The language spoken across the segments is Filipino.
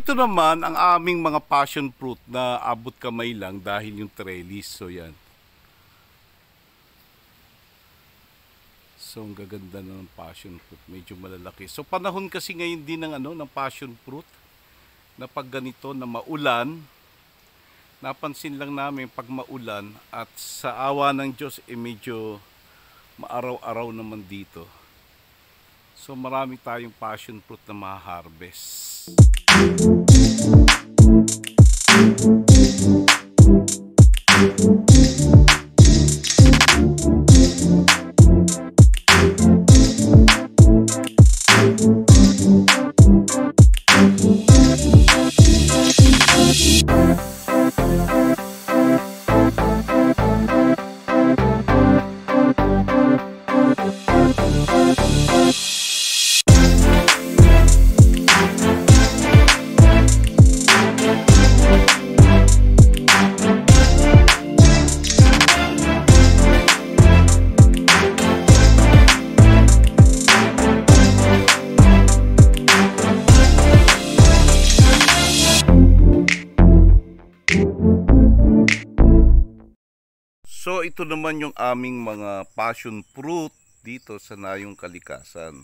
Ito naman ang aming mga passion fruit na abot kamay lang dahil yung trellis. So yan. So ang gaganda na ng passion fruit, medyo malalaki. So panahon kasi ngayon din ng passion fruit na pag ganito na maulan, napansin lang namin pag maulan at sa awa ng Diyos medyo maaraw-araw naman dito. So marami tayong passion fruit na ma-harvest. So ito naman yung aming mga passion fruit dito sa Nayong Kalikasan.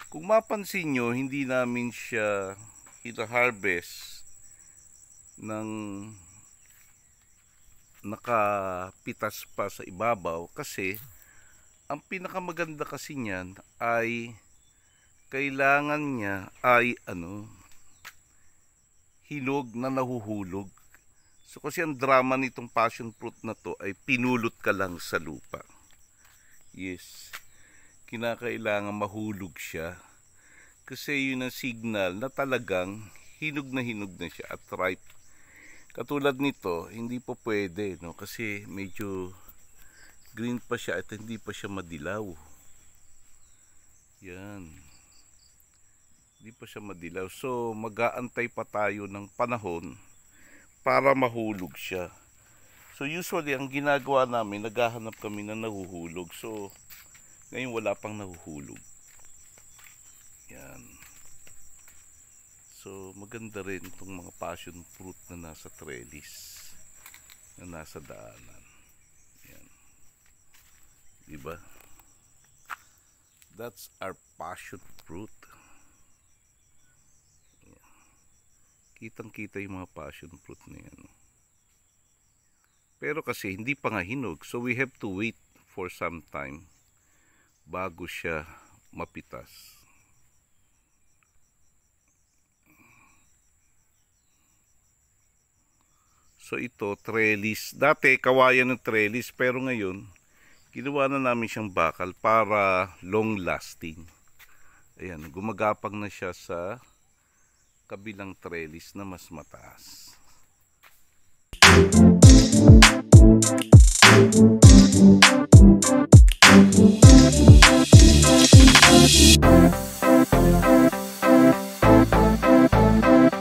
Kung mapansin nyo, hindi namin siya hina-harvest ng nakapitas pa sa ibabaw kasi ang pinakamaganda kasi niyan ay kailangan niya ay hinog na nahuhulog. So kasi ang drama nitong passion fruit na to ay pinulot ka lang sa lupa. Yes. Kinakailangan mahulog siya. Kasi yun ang signal na talagang hinog na siya at ripe. Katulad nito, hindi po pwede, no? Kasi medyo green pa siya at hindi pa siya madilaw. Yan. Hindi pa siya madilaw. So mag-aantay pa tayo ng panahon para mahulog siya. So usually ang ginagawa namin, naghahanap kami na nahuhulog. So ngayon wala pang nahuhulog. Yan. So maganda rin itong mga passion fruit na nasa trellis, na nasa daanan. Yan. Diba? That's our passion fruit. Kitang-kita yung mga passion fruit na yan. Pero kasi hindi pa nga hinog. So we have to wait for some time bago siya mapitas. So ito, trellis. Dati kawayan ng trellis pero ngayon ginawa na namin siyang bakal para long lasting. Ayan, gumagapang na siya sa kabilang trellis na mas mataas.